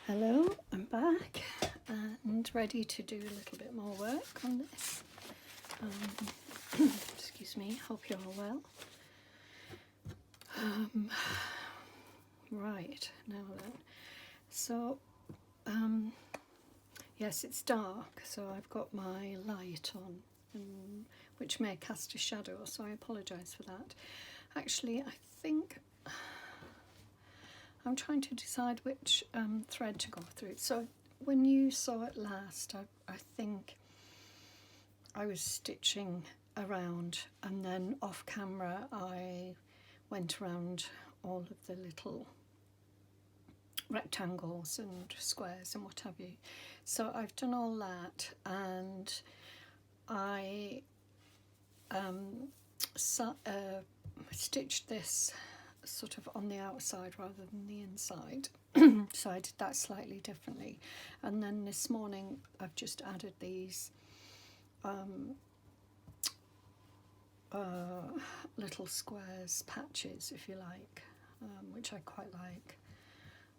Hello, I'm back and ready to do a little bit more work on this. Excuse me, hope you're all well. Right, now then. So, yes, it's dark, so I've got my light on, which may cast a shadow, so I apologise for that. Actually, I think I'm trying to decide which thread to go through. So when you saw it last, I think I was stitching around, and then off camera I went around all of the little rectangles and squares and what have you. So I've done all that, and I stitched this sort of on the outside rather than the inside. So I did that slightly differently, and then this morning I've just added these little squares, patches if you like, which I quite like.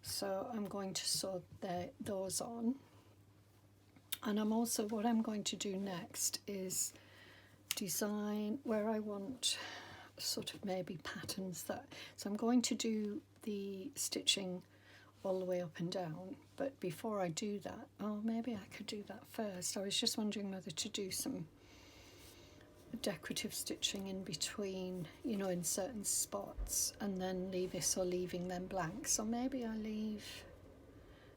So I'm going to sew those on, and what I'm going to do next is design where I want sort of maybe patterns so I'm going to do the stitching all the way up and down, but before I do that, maybe I could do that first. I was just wondering whether to do some decorative stitching in between, in certain spots, and then leaving them blank. So maybe I leave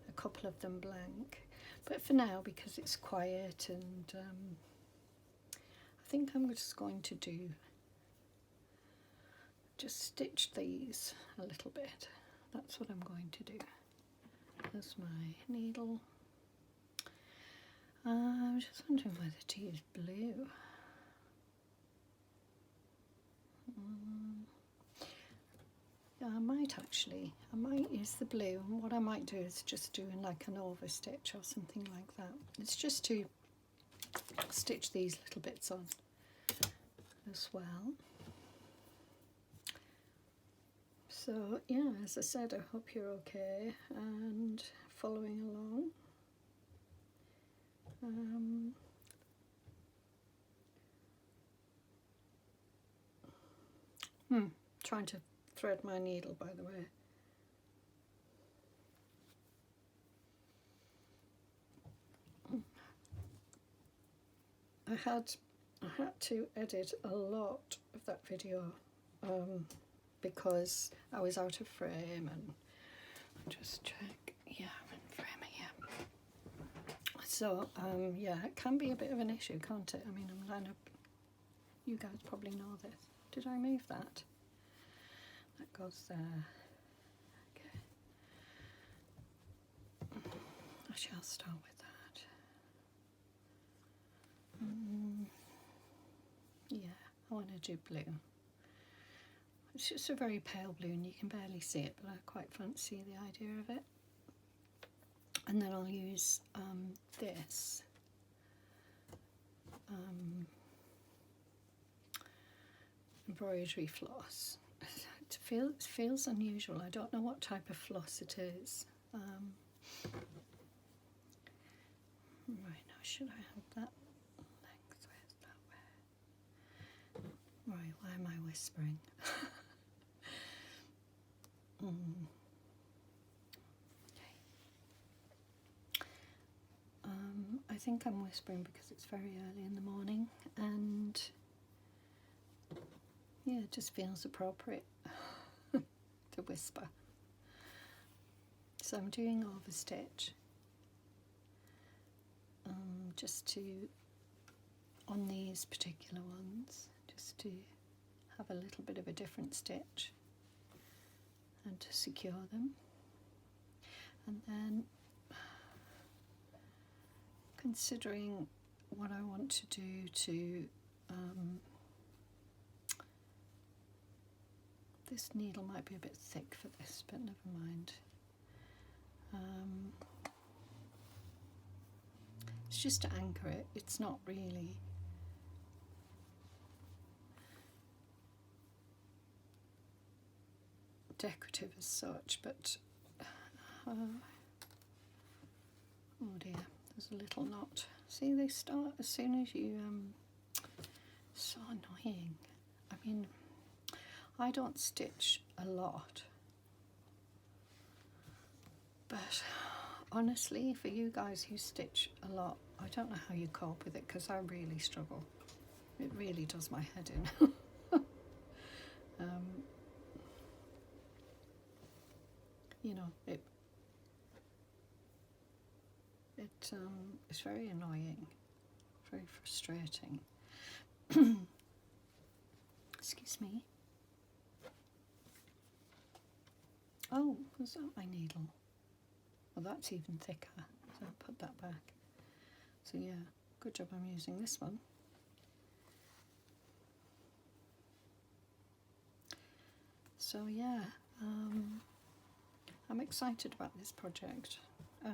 a couple of them blank, but for now, because it's quiet, and I think I'm just going to just stitch these a little bit. That's what I'm going to do. There's my needle. I'm just wondering whether to use blue. Yeah, I might use the blue, and what I might do is just do like an overstitch or something like that. It's just to stitch these little bits on as well. So yeah, as I said, I hope you're okay and following along. Trying to thread my needle, by the way. I had to edit a lot of that video because I was out of frame, and I'll just check. Yeah, I'm in frame here. So yeah, it can be a bit of an issue, can't it? I mean, I'm lined up. You guys probably know this. Did I move that? That goes there. Okay. I shall start with that. Yeah, I want to do blue. It's just a very pale blue, and you can barely see it, but I quite fancy the idea of it. And then I'll use this embroidery floss. It feels unusual. I don't know what type of floss it is. Right, now should I have that lengthways that way? Right, why am I whispering? I think I'm whispering because it's very early in the morning, and yeah, it just feels appropriate to whisper. So I'm doing overstitch on these particular ones, just to have a little bit of a different stitch and to secure them. And then, considering what I want to do to this needle might be a bit thick for this, but never mind. It's just to anchor it. It's not really decorative as such, but Oh dear, there's a little knot. See, they start as soon as you, so annoying. I mean, I don't stitch a lot, but honestly, for you guys who stitch a lot, I don't know how you cope with it, because I really struggle. It really does my head in. You know, it's very annoying, very frustrating. Excuse me. Oh, was that my needle? Well, that's even thicker, so I'll put that back. So yeah, good job I'm using this one. So yeah, I'm excited about this project. I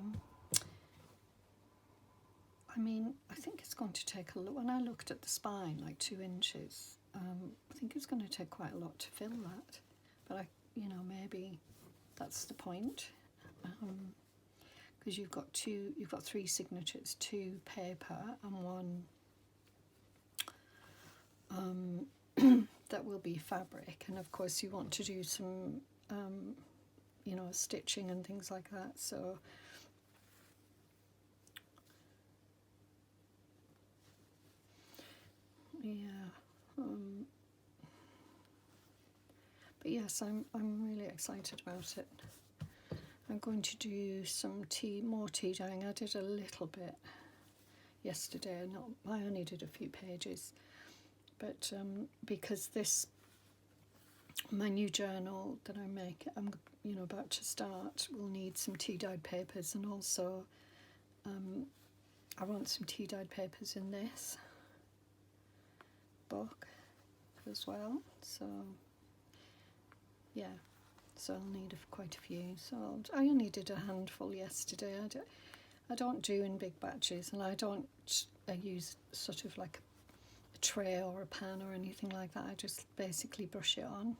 mean, I think it's going to take a lot. When I looked at the spine, like 2 inches, I think it's going to take quite a lot to fill that. But maybe that's the point, because you've got 3 signatures, 2 paper and 1 that will be fabric. And of course, you want to do some, stitching and things like that. So. Yeah, but yes, I'm really excited about it. I'm going to do some more tea dyeing. I did a little bit yesterday. I only did a few pages, but because my new journal that I'm about to start will need some tea dyed papers, and also I want some tea dyed papers in this book as well. So yeah, so I'll need quite a few. So I only did a handful yesterday. I don't do in big batches, and I don't use sort of like a tray or a pan or anything like that. I just basically brush it on.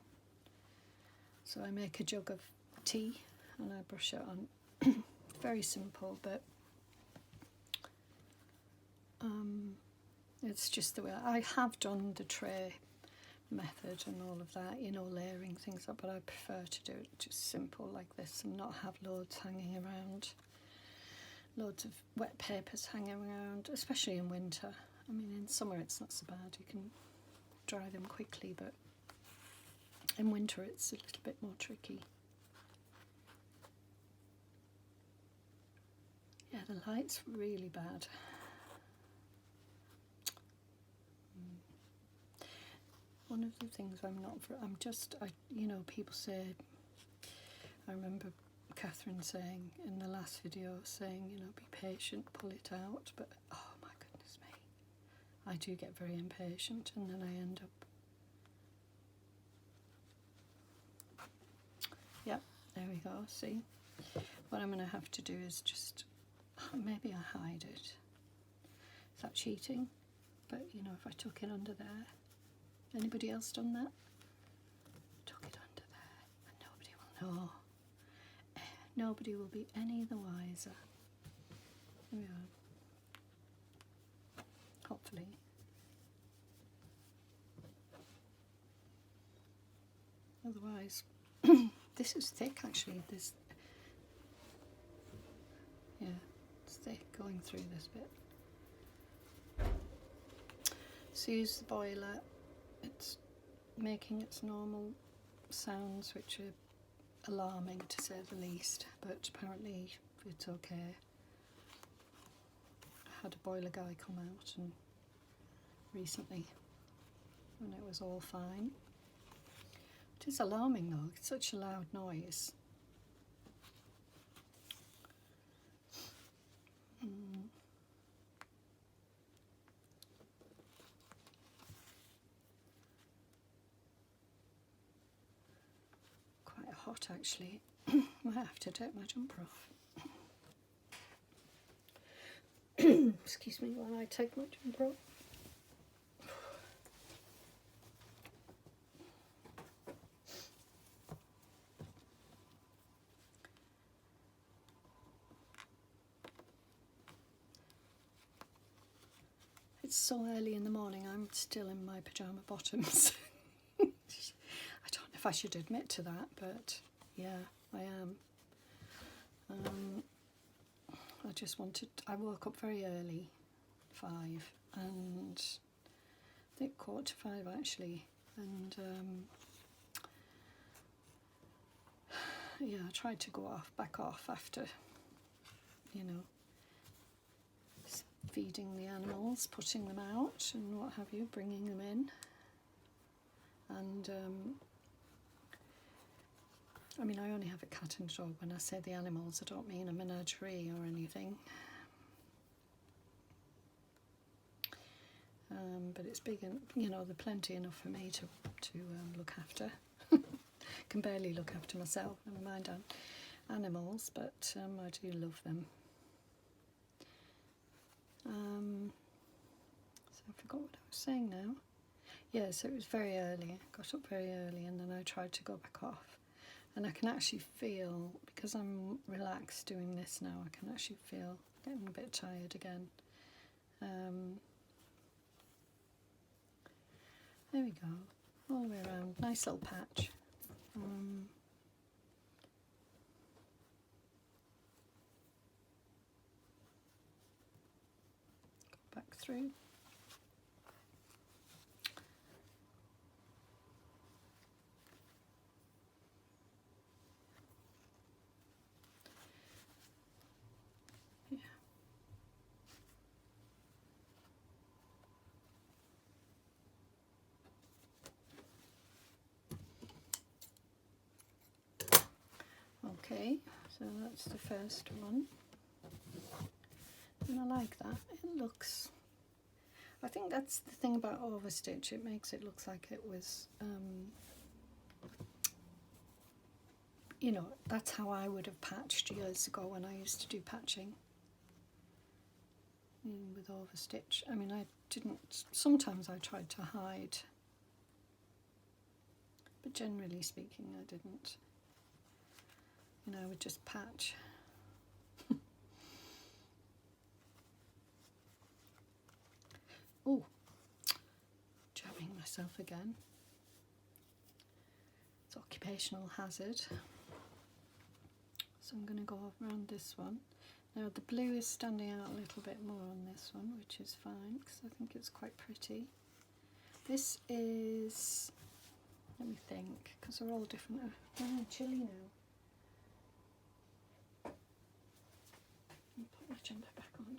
So I make a jug of tea and I brush it on. Very simple, but it's just the way I have done the tray method and all of that, layering things up, but I prefer to do it just simple like this and not have loads hanging around, loads of wet papers hanging around, especially in winter. I mean, in summer it's not so bad, you can dry them quickly, but in winter it's a little bit more tricky. Yeah, the light's really bad. One of the things people say, I remember Kathryn saying in the last video, saying, be patient, pull it out, but oh my goodness me, I do get very impatient, and then I end up, yep, there we go, see? What I'm going to have to do is just, maybe I hide it. Is that cheating? But, if I tuck it under there. Anybody else done that? Tuck it under there and nobody will know. Nobody will be any the wiser. There we are. Hopefully. Otherwise, this is thick actually. It's thick going through this bit. So use the boiler. It's making its normal sounds, which are alarming to say the least, but apparently it's okay. I had a boiler guy come out recently and it was all fine. It is alarming though, it's such a loud noise. Quite hot actually. Might have to take my jumper off. Excuse me while I take my jumper off. It's so early in the morning, I'm still in my pyjama bottoms. I don't know if I should admit to that, but yeah, I am. I woke up very early, 5, and I think 4:45 actually, and yeah, I tried to go back off after, you know, feeding the animals, putting them out and what have you, bringing them in. And I mean, I only have a cat and dog. When I say the animals, I don't mean a menagerie or anything. But it's big, and you know, they're plenty enough for me to look after. Can barely look after myself, never mind animals, but I do love them. So I forgot what I was saying now. Yeah, so it was very early. I got up very early, and then I tried to go back off. And I can actually feel, because I'm relaxed doing this now, I can actually feel getting a bit tired again. There we go, all the way around, nice little patch. Go back through. Yeah. Okay, so that's the first one, and I like that. It looks, I think that's the thing about overstitch, it makes it look like it was, you know, that's how I would have patched years ago when I used to do patching with overstitch. I mean, I didn't, sometimes I tried to hide, but generally speaking I didn't. You know, I would just patch. Oh, jabbing myself again. It's occupational hazard. So I'm going to go around this one. Now the blue is standing out a little bit more on this one, which is fine because I think it's quite pretty. This is, let me think, because they're all different. I'm chilly now. Put my jumper back on.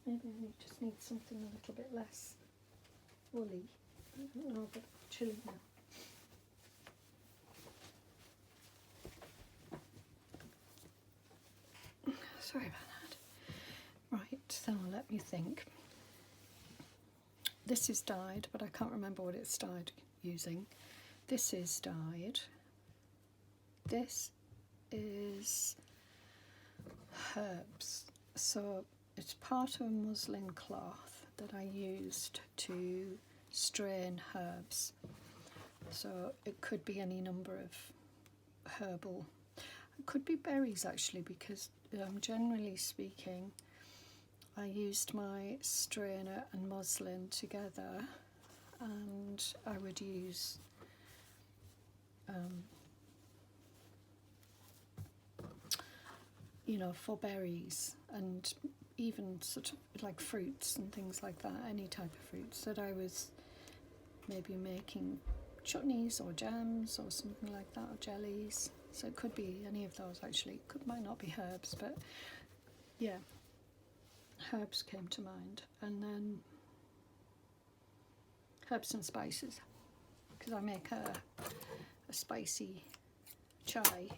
Maybe I just need something a little bit less woolly. I don't know, but I'm chilly now. Sorry about that. Right, so let me think. This is dyed, but I can't remember what it's dyed using. This is dyed. This is herbs. So it's part of a muslin cloth that I used to strain herbs. So it could be any number of herbal. It could be berries actually, because generally speaking I used my strainer and muslin together, and I would use you know, for berries and even sort of like fruits and things like that, any type of fruits that I was maybe making chutneys or jams or something like that, or jellies. So it could be any of those actually. It might not be herbs, but yeah, herbs came to mind. And then herbs and spices, because I make a spicy chai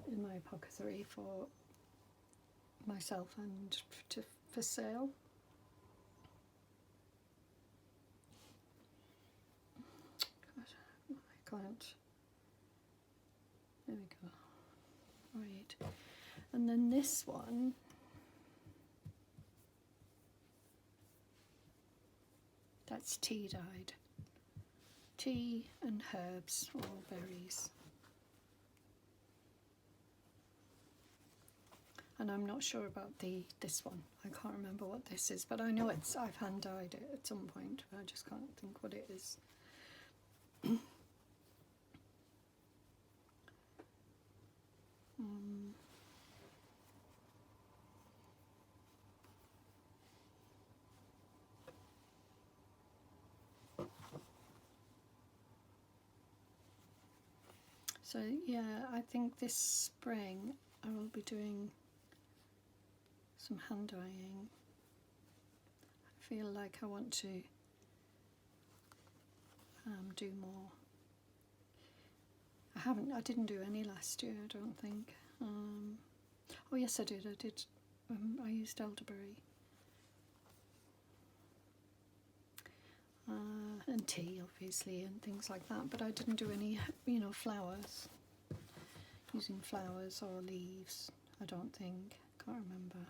in my apothecary for myself and for sale. God, I can't. There we go. Right, and then this one, that's tea dyed. Tea and herbs or berries. And I'm not sure about this one. I can't remember what this is, but I know I've hand dyed it at some point, but I just can't think what it is. So yeah, I think this spring I will be doing some hand dyeing. I feel like I want to do more. I didn't do any last year, I don't think. Oh yes, I did. I used elderberry and tea, obviously, and things like that. But I didn't do any, flowers. Using flowers or leaves. I don't think. Can't remember.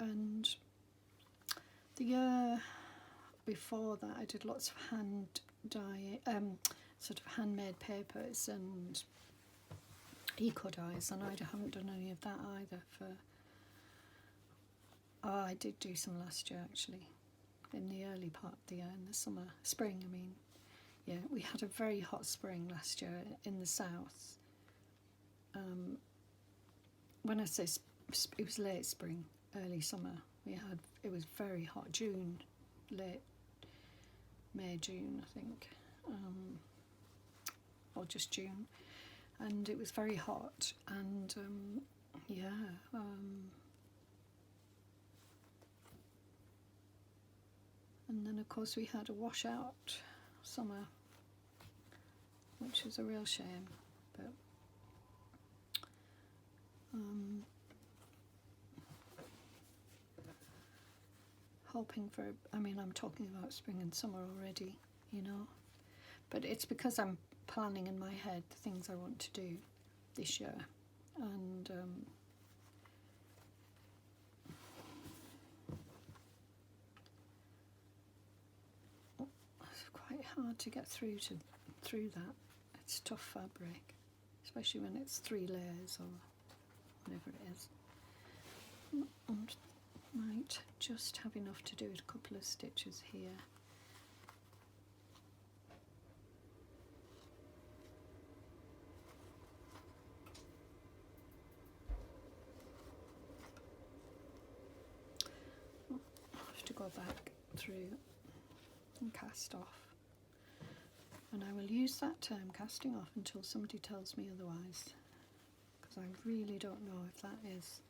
And the year before that, I did lots of hand dye, sort of handmade papers and eco dyes, and I haven't done any of that either. I did do some last year actually, in the early part of the year, in the spring. I mean, yeah, we had a very hot spring last year in the south. When I say it was late spring, early summer. It was very hot. Late May, June, I think, or just June, and it was very hot. And and then of course we had a washout summer, which was a real shame. But hoping for, I'm talking about spring and summer already, but it's because I'm planning in my head the things I want to do this year, and it's quite hard to get through that. It's tough fabric, especially when it's 3 layers or whatever it is. And might just have enough to do a couple of stitches here. I'll have to go back through and cast off. And I will use that term, casting off, until somebody tells me otherwise, because I really don't know if that is.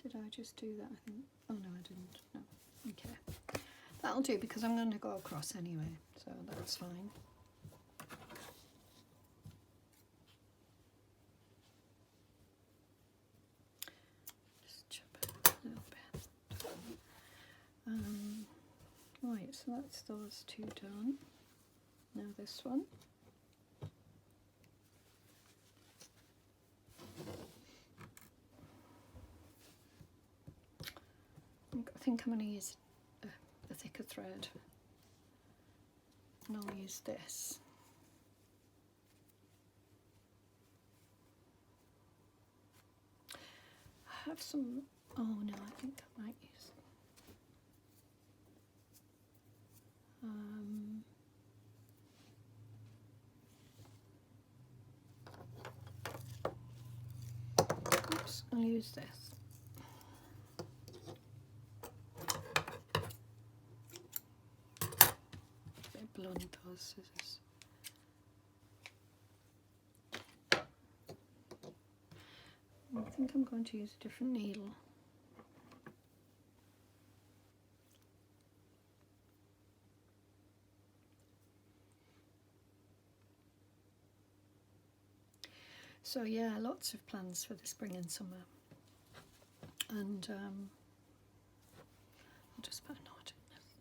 Did I just do that? I think. Oh no, I didn't. No. Okay. That'll do, because I'm going to go across anyway, so that's fine. Just chop it a little bit. Right, so that's those 2 done. Now this one. I think I'm going to use a thicker thread, and I'll use this. I have some, oh no, I think I might use oops, I'll use this. Blunt those scissors. I think I'm going to use a different needle. So yeah, lots of plans for the spring and summer, and I'll just put a knot in this.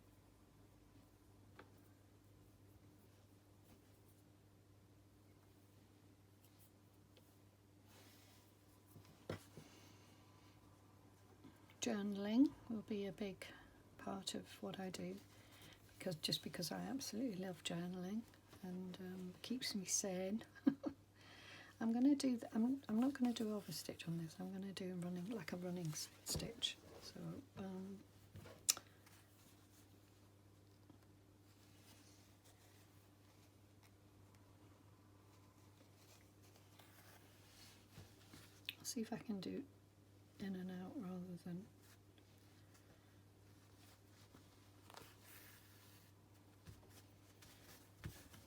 Journaling will be a big part of what I do because I absolutely love journaling, and keeps me sane. I'm going to do. I'm not going to do overstitch on this. I'm going to do a running stitch. So. See if I can do in and out rather than.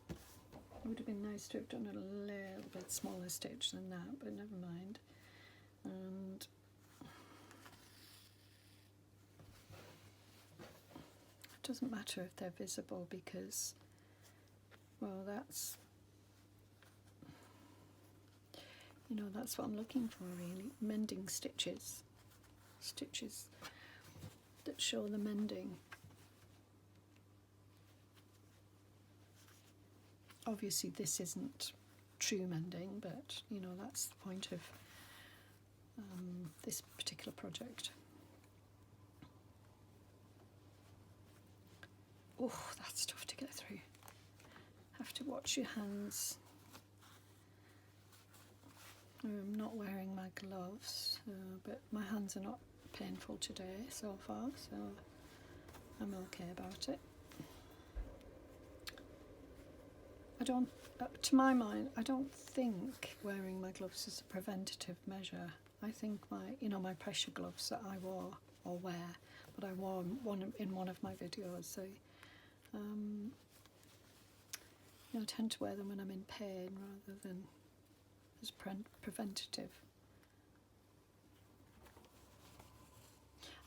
It would have been nice to have done a little bit smaller stitch than that, but never mind. And it doesn't matter if they're visible because, well, that's what I'm looking for really. Mending stitches that show the mending. Obviously this isn't true mending, but that's the point of this particular project. Oh, that's tough to get through. Have to watch your hands. I'm not wearing my gloves, but my hands are not painful today so far, so I'm okay about it. To my mind, I don't think wearing my gloves is a preventative measure. I think my pressure gloves that I wore or wear, but I wore in one of my videos. So, I tend to wear them when I'm in pain rather than as preventative.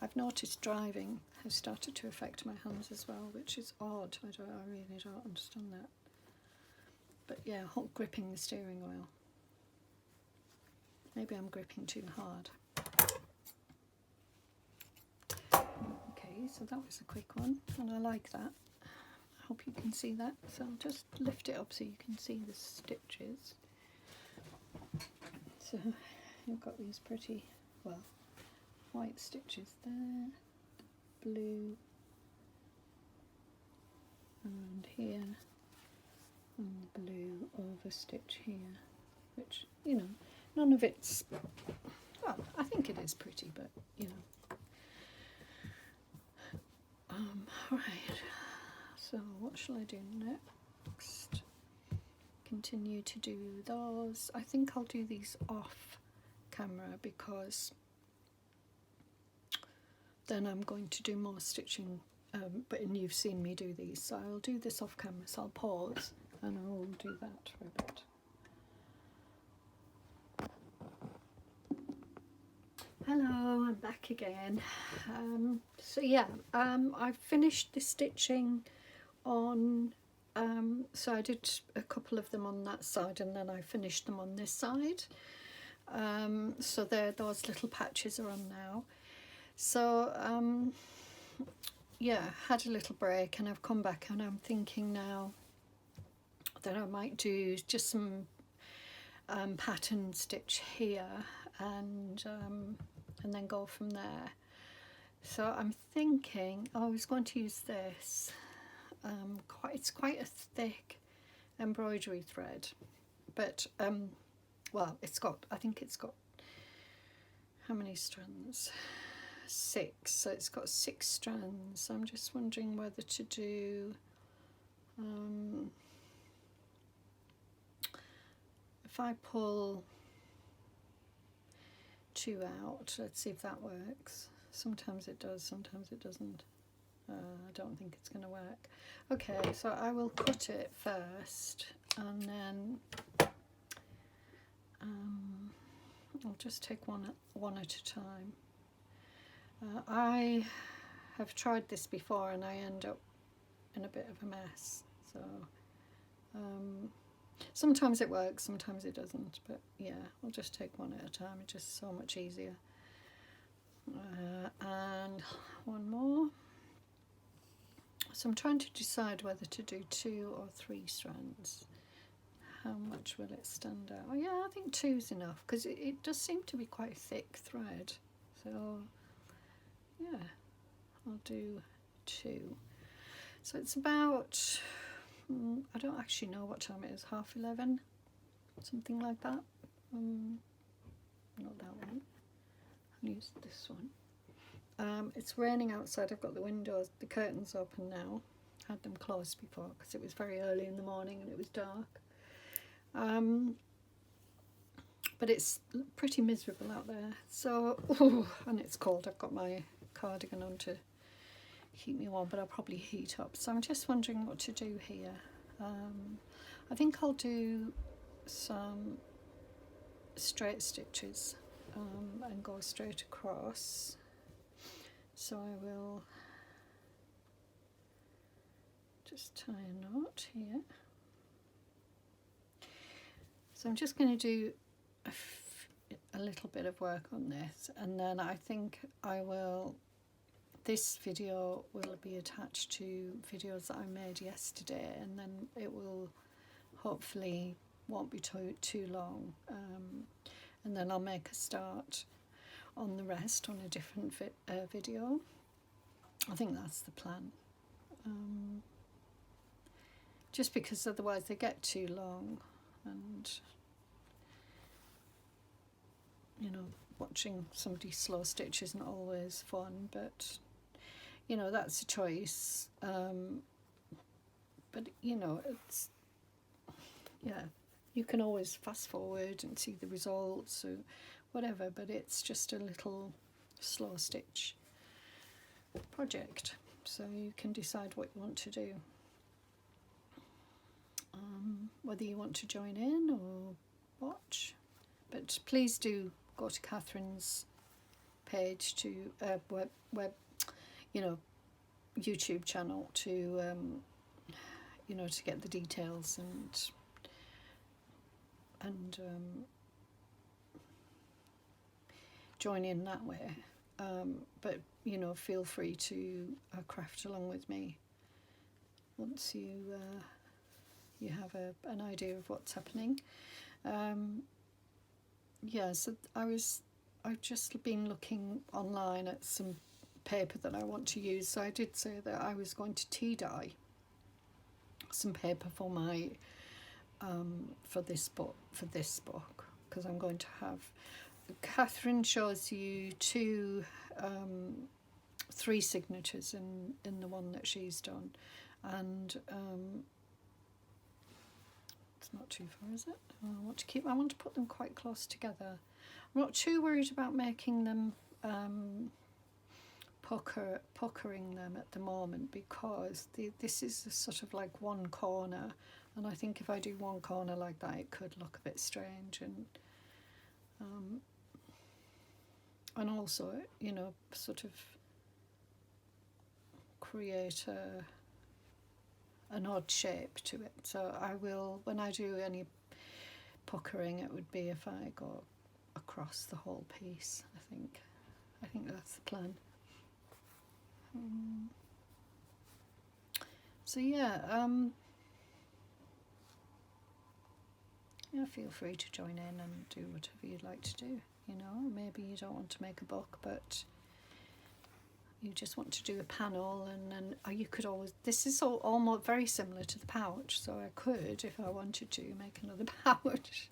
I've noticed driving has started to affect my hands as well, which is odd. I really don't understand that. But yeah, gripping the steering wheel. Maybe I'm gripping too hard. Okay, so that was a quick one, and I like that. I hope you can see that. So I'll just lift it up so you can see the stitches. So you've got these pretty, white stitches there, blue, and here, and blue over stitch here, which, none of it's, well, I think it is pretty, but, right, so what shall I do next? Continue to do those. I think I'll do these off camera because then I'm going to do more stitching, and you've seen me do these, so I'll do this off camera, so I'll pause and I'll do that for a bit. Hello, I'm back again. So yeah, I've finished the stitching on, so I did a couple of them on that side and then I finished them on this side. So those little patches are on now. So yeah, had a little break and I've come back and I'm thinking now that I might do just some pattern stitch here and then go from there. So I'm thinking I was going to use this. It's quite a thick embroidery thread, but well, I think it's got how many strands? 6. So it's got 6 strands. I'm just wondering whether to do if I pull 2 out, let's see if that works. Sometimes it does, sometimes it doesn't. I don't think it's going to work. Okay, so I will cut it first and then I'll just take one at a time. I have tried this before and I end up in a bit of a mess, so sometimes it works, sometimes it doesn't, but yeah, I'll just take one at a time. It's just so much easier. And one more. So I'm trying to decide whether to do 2 or 3 strands. How much will it stand out? Oh yeah, I think 2's enough because it does seem to be quite a thick thread. So yeah, I'll do 2. So it's about, I don't actually know what time it is, 11:30, something like that. Not that one. I'll use this one. It's raining outside. I've got the curtains open now. Had them closed before because it was very early in the morning and it was dark. But it's pretty miserable out there. So, and it's cold. I've got my cardigan on to keep me warm, but I'll probably heat up. So I'm just wondering what to do here. I think I'll do some straight stitches and go straight across. So I will just tie a knot here. So I'm just going to do a little bit of work on this, and then I think this video will be attached to videos that I made yesterday, and then it will hopefully won't be too long, and then I'll make a start on the rest on a different video. I think that's the plan, just because otherwise they get too long, and you know, watching somebody slow stitch isn't always fun, but you know, that's a choice. But you know, it's, yeah, you can always fast forward and see the results or whatever, but it's just a little slow stitch project, so you can decide what you want to do, whether you want to join in or watch. But please do go to Kathryn's page, to web, you know, YouTube channel, to you know, to get the details and join in that way. But you know, feel free to craft along with me once you have an idea of what's happening. Yeah, so I've just been looking online at some paper that I want to use. So I did say that I was going to tea dye some paper for my for this book, because I'm going to have, Kathryn shows you three signatures in the one that she's done, and it's not too far, is it? I want to put them quite close together. I'm not too worried about making them puckering them at the moment, because this is a sort of like one corner, and I think if I do one corner like that, it could look a bit strange, and also, you know, sort of create an odd shape to it. So I will, when I do any puckering, it would be if I go across the whole piece. I think that's the plan. So yeah, yeah, feel free to join in and do whatever you'd like to do. You know, maybe you don't want to make a book, but you just want to do a panel, and then you could always, this is almost very similar to the pouch, so I could, if I wanted to, make another pouch,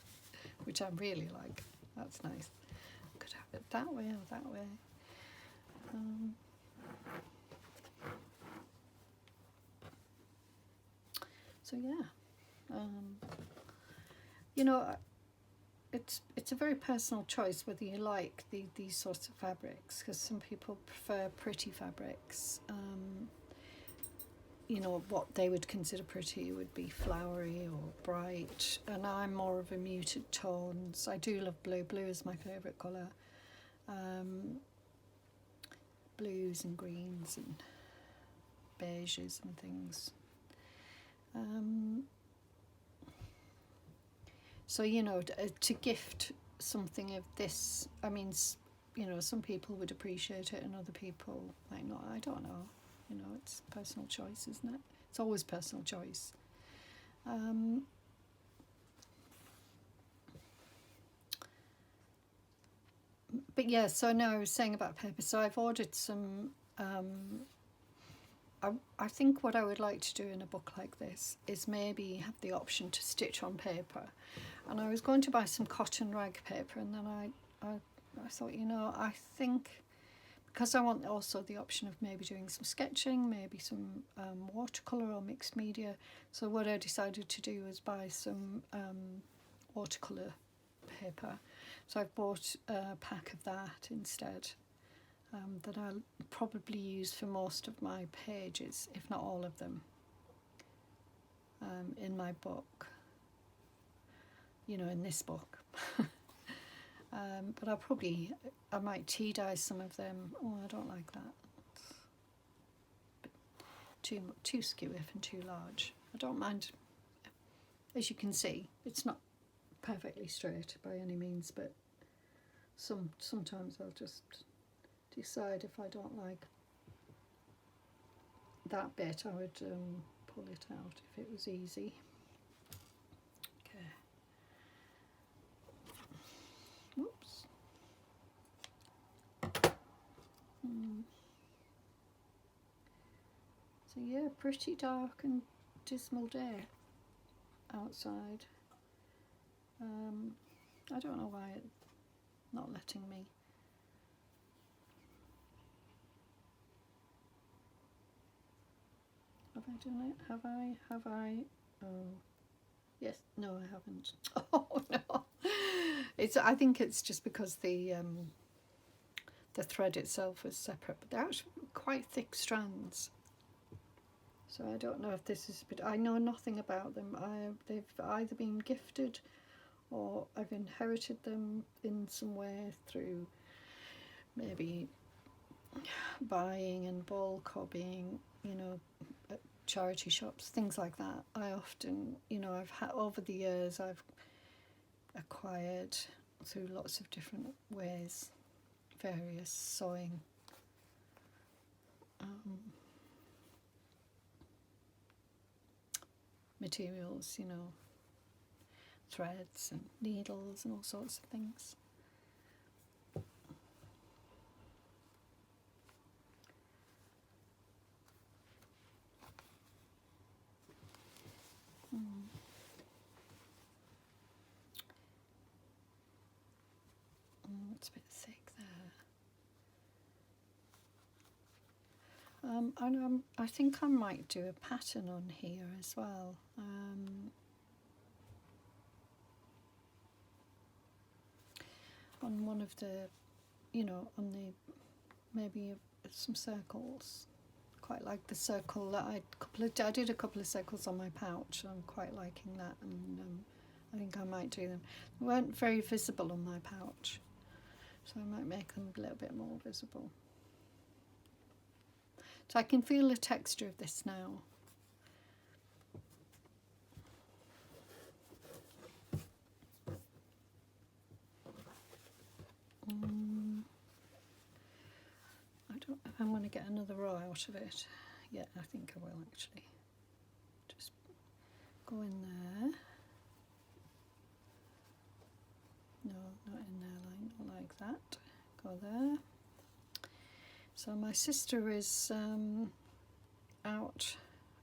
which I really like. That's nice. I could have it that way or that way. So yeah, you know, it's a very personal choice whether you like these sorts of fabrics, because some people prefer pretty fabrics. You know, what they would consider pretty would be flowery or bright, and I'm more of a muted tones. I do love blue. Blue is my favourite colour. Blues and greens and beiges and things. So, you know, to gift something of this, I mean, you know, some people would appreciate it and other people might not. I don't know. You know, it's personal choice, isn't it? It's always personal choice. But yeah, so now I was saying about paper. So I've ordered some I think what I would like to do in a book like this is maybe have the option to stitch on paper. And I was going to buy some cotton rag paper, and then I thought, you know, I think because I want also the option of maybe doing some sketching, maybe some watercolour or mixed media. So what I decided to do was buy some watercolour paper. So I've bought a pack of that instead, that I'll probably use for most of my pages, if not all of them, in my book, you know, in this book. But I might tea dye some of them. Oh, I don't like that. Too skewiff and too large. I don't mind. As you can see, it's not perfectly straight by any means, but sometimes I'll just decide if I don't like that bit, I would pull it out if it was easy. Okay. Whoops. So yeah, pretty dark and dismal day outside. I don't know why it's not letting me. Have I done it? Have I? Oh, yes. No, I haven't. Oh no. I think it's just because the thread itself was separate, but they're actually quite thick strands. So I don't know if this is, but I know nothing about them. They've either been gifted or I've inherited them in some way through maybe buying in bulk or being, you know, at charity shops, things like that. I often, you know, I've had over the years, I've acquired through lots of different ways, various sewing materials, you know, threads and needles and all sorts of things. It's a bit thick there. And I think I might do a pattern on here as well. On one of the, you know, on the, maybe some circles. Quite like the circle that I did a couple of circles on my pouch. I'm quite liking that, and I think I might do them. They weren't very visible on my pouch, so I might make them a little bit more visible. So I can feel the texture of this now. I don't know if I'm going to get another row out of it. Yeah, I think I will actually. Just go in there. No, not in there, not like that. Go there. So my sister is out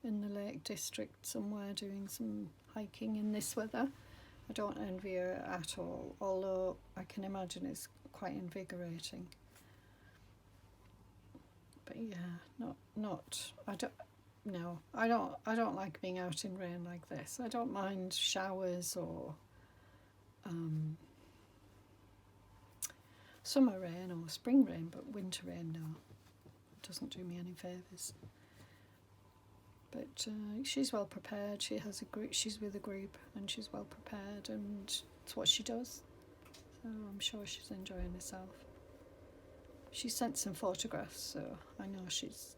in the Lake District somewhere doing some hiking in this weather. I don't envy her at all, although I can imagine it's quite invigorating. But yeah, I don't like being out in rain like this. I don't mind showers or summer rain or spring rain, but winter rain, no. It doesn't do me any favours. But she's well prepared. She has a group. She's with a group, and she's well prepared, and it's what she does. So I'm sure she's enjoying herself. She sent some photographs, so I know she's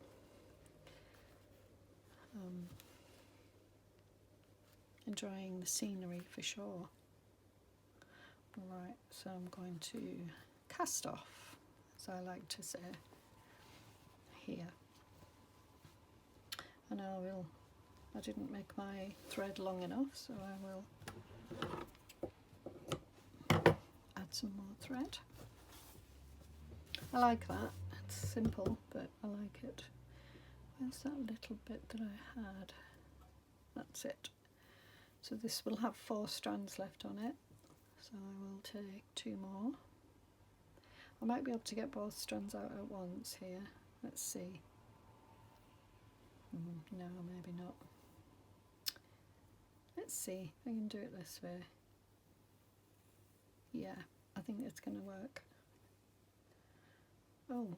enjoying the scenery for sure. Right, so I'm going to cast off, as I like to say, here. And I didn't make my thread long enough, so I will add some more thread. I like that. It's simple, but I like it. Where's that little bit that I had? That's it. So this will have 4 strands left on it. So I will take 2 more. I might be able to get both strands out at once here. Let's see. No, maybe not. Let's see if I can do it this way. Yeah, I think it's going to work. Oh,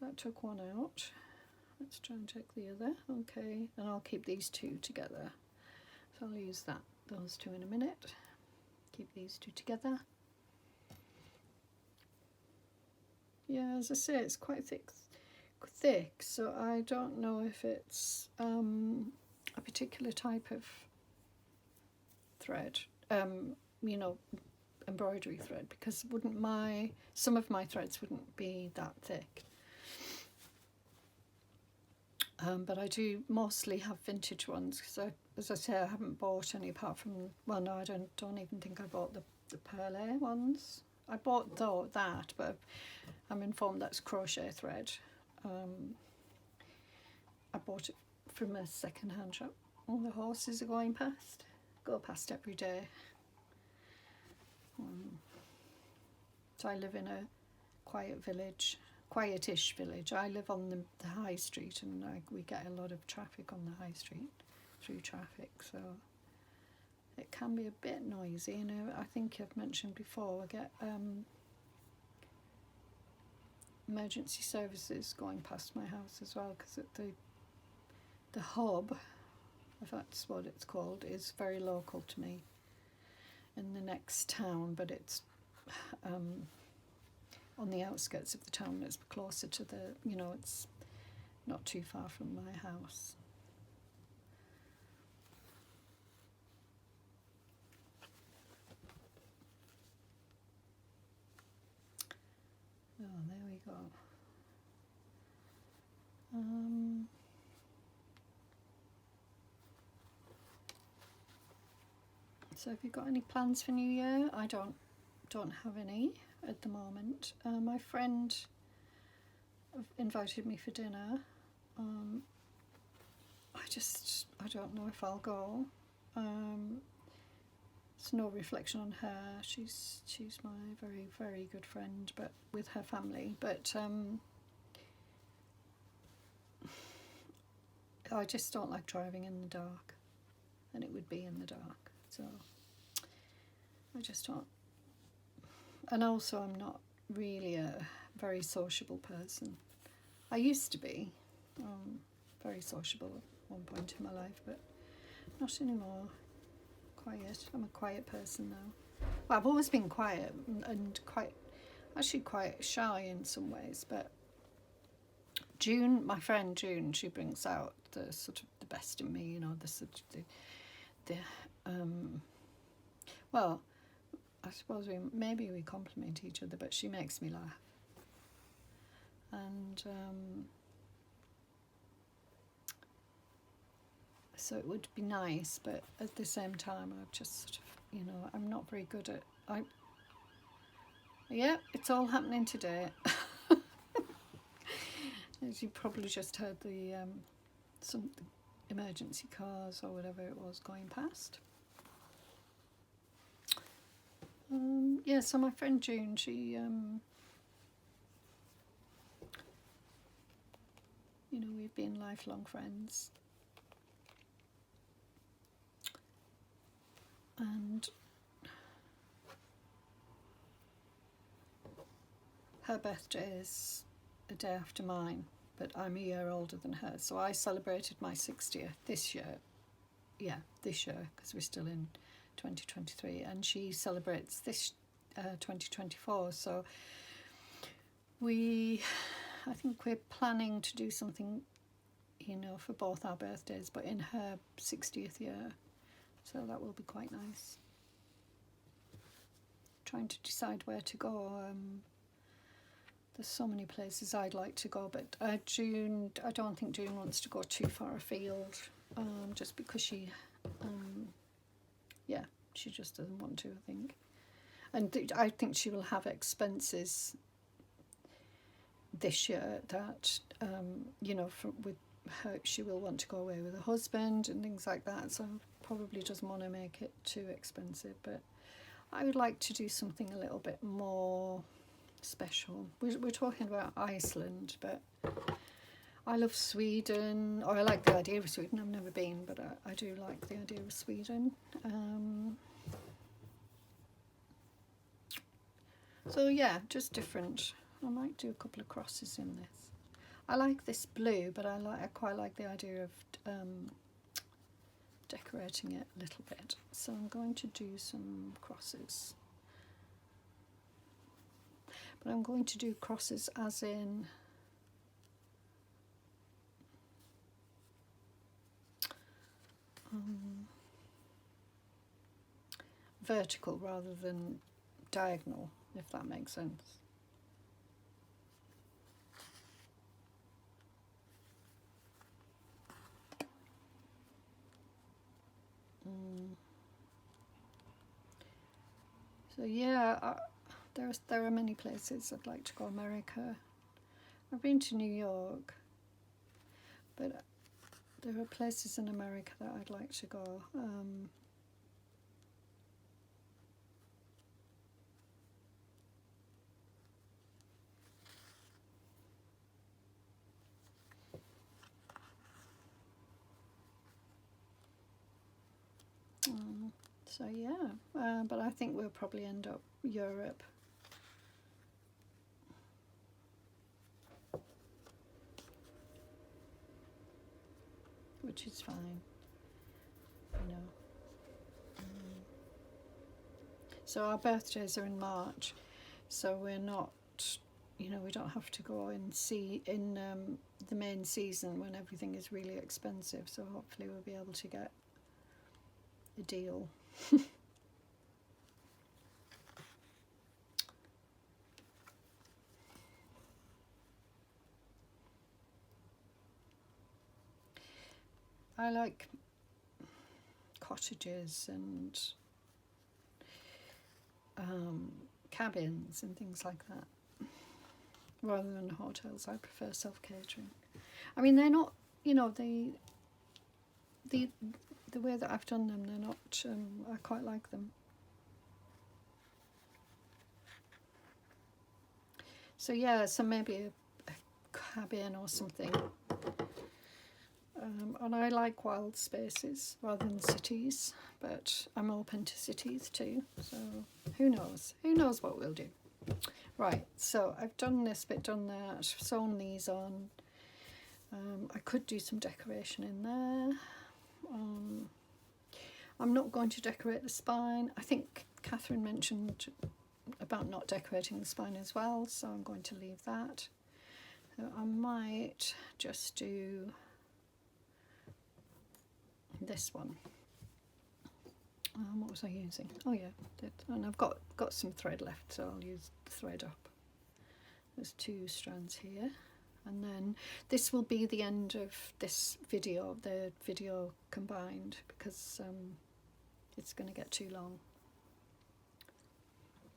that took one out. Let's try and check the other. Okay, and I'll keep these 2 together. So I'll use those 2 in a minute. Keep these 2 together. Yeah, as I say, it's quite thick, so I don't know if it's a particular type of thread, you know, embroidery thread, because some of my threads wouldn't be that thick. But I do mostly have vintage ones, because as I say, I haven't bought any apart from, well, no, I don't even think I bought the perle ones. I bought that, but I'm informed that's crochet thread. I bought it from a second-hand shop. All the horses are going past. Go past every day. So I live in a quietish village. I live on the high street, and we get a lot of traffic on the high street, through traffic, so it can be a bit noisy. You know, I think I've mentioned before, I get emergency services going past my house as well, because the hub, if that's what it's called, is very local to me, in the next town, but it's on the outskirts of the town. It's closer to it's not too far from my house. Oh, there we go. So have you got any plans for New Year? I don't have any at the moment. My friend invited me for dinner. I don't know if I'll go. It's no reflection on her. She's my very, very good friend, but with her family. But I just don't like driving in the dark, and it would be in the dark. So I just don't. And also, I'm not really a very sociable person. I used to be very sociable at one point in my life, but not anymore. Quiet. I'm a quiet person now. Well, I've always been quiet and quite shy in some ways, but June, my friend June, she brings out the sort of the best in me, you know, well, I suppose maybe we complement each other, but she makes me laugh. And so it would be nice, but at the same time, I've just sort of, you know, I'm not very good at. Yeah, it's all happening today. As you probably just heard, some emergency cars or whatever it was going past. Yeah, so my friend June, she, you know, we've been lifelong friends. And her birthday is a day after mine, but I'm a year older than her. So I celebrated my 60th this year. Yeah, this year, because we're still in 2023. And she celebrates this 2024. So I think we're planning to do something, you know, for both our birthdays, but in her 60th year. So that will be quite nice. Trying to decide where to go. There's so many places I'd like to go, but I don't think June wants to go too far afield, just because she just doesn't want to, I think. And I think she will have expenses this year that, you know, with she will want to go away with her husband and things like that, so probably doesn't want to make it too expensive. But I would like to do something a little bit more special. We're talking about Iceland, but I love Sweden, or I like the idea of Sweden. I've never been, but I do like the idea of Sweden. So yeah, just different. I might do a couple of crosses in this. I like this blue, but I quite like the idea of decorating it a little bit. So I'm going to do some crosses. But I'm going to do crosses as in vertical rather than diagonal, if that makes sense. So yeah, there are many places I'd like to go. America. I've been to New York, but there are places in America that I'd like to go. So yeah, but I think we'll probably end up Europe. Which is fine, you know. So our birthdays are in March, so we're not, you know, we don't have to go and see in the main season when everything is really expensive. So hopefully we'll be able to get a deal. I like cottages and cabins and things like that rather than hotels. I prefer self-catering. I mean, they're not, you know, the way that I've done them, they're not, I quite like them. So yeah, so maybe a cabin or something. And I like wild spaces rather than cities, but I'm open to cities too, so who knows what we'll do. Right, so I've done this bit, done that, sewn these on. I could do some decoration in there. I'm not going to decorate the spine. I think Kathryn mentioned about not decorating the spine as well, so I'm going to leave that. So I might just do this one. What was I using? Oh yeah, and I've got some thread left, so I'll use the thread up. There's 2 strands here, and then this will be the end of this video, the video combined, because it's going to get too long.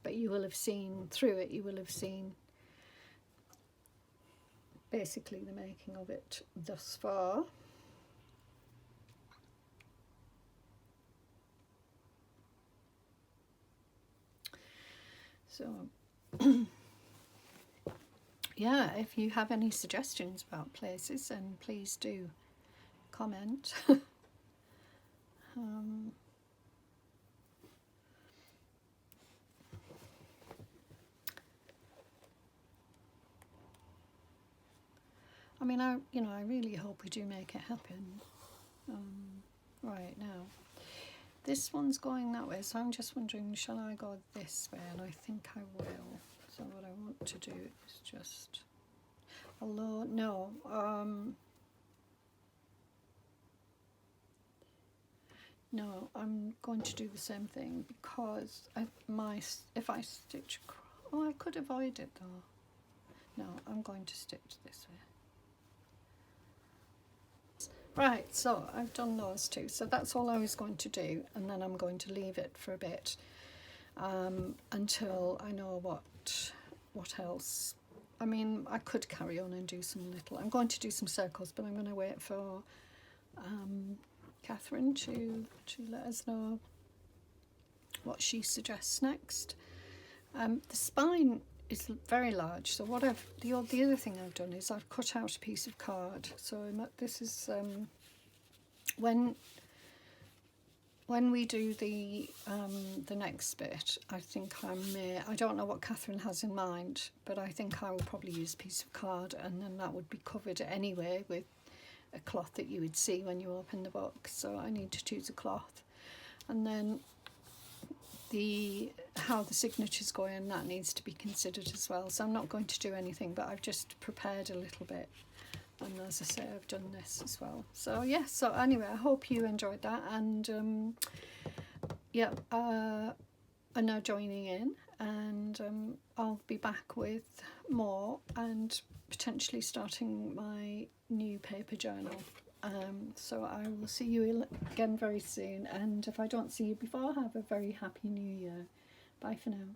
But you will have seen through it, you will have seen basically the making of it thus far. So yeah, if you have any suggestions about places, then please do comment. I mean, I really hope we do make it happen. Right now, this one's going that way, so I'm just wondering, shall I go this way? And I think I will. So what I want to do is just, although no, no, I'm going to do the same thing, because if I stitch, oh, I could avoid it though. No, I'm going to stitch this way. Right, so I've done those 2, so that's all I was going to do, and then I'm going to leave it for a bit until I know what else I mean, I could carry on and do some little, I'm going to do some circles, but I'm going to wait for Kathryn to let us know what she suggests next. The spine is very large, so what the other thing I've done is I've cut out a piece of card. So this is when we do the next bit, I think I don't know what Kathryn has in mind, but I think I will probably use a piece of card, and then that would be covered anyway with a cloth that you would see when you open the book. So I need to choose a cloth, and then how the signature's going, that needs to be considered as well. So I'm not going to do anything, but I've just prepared a little bit, and as I say, I've done this as well. So yeah, so anyway, I hope you enjoyed that, and yeah, are now joining in, and I'll be back with more, and potentially starting my new paper journal. So I will see you again very soon, and if I don't see you before, have a very happy new year. Bye for now.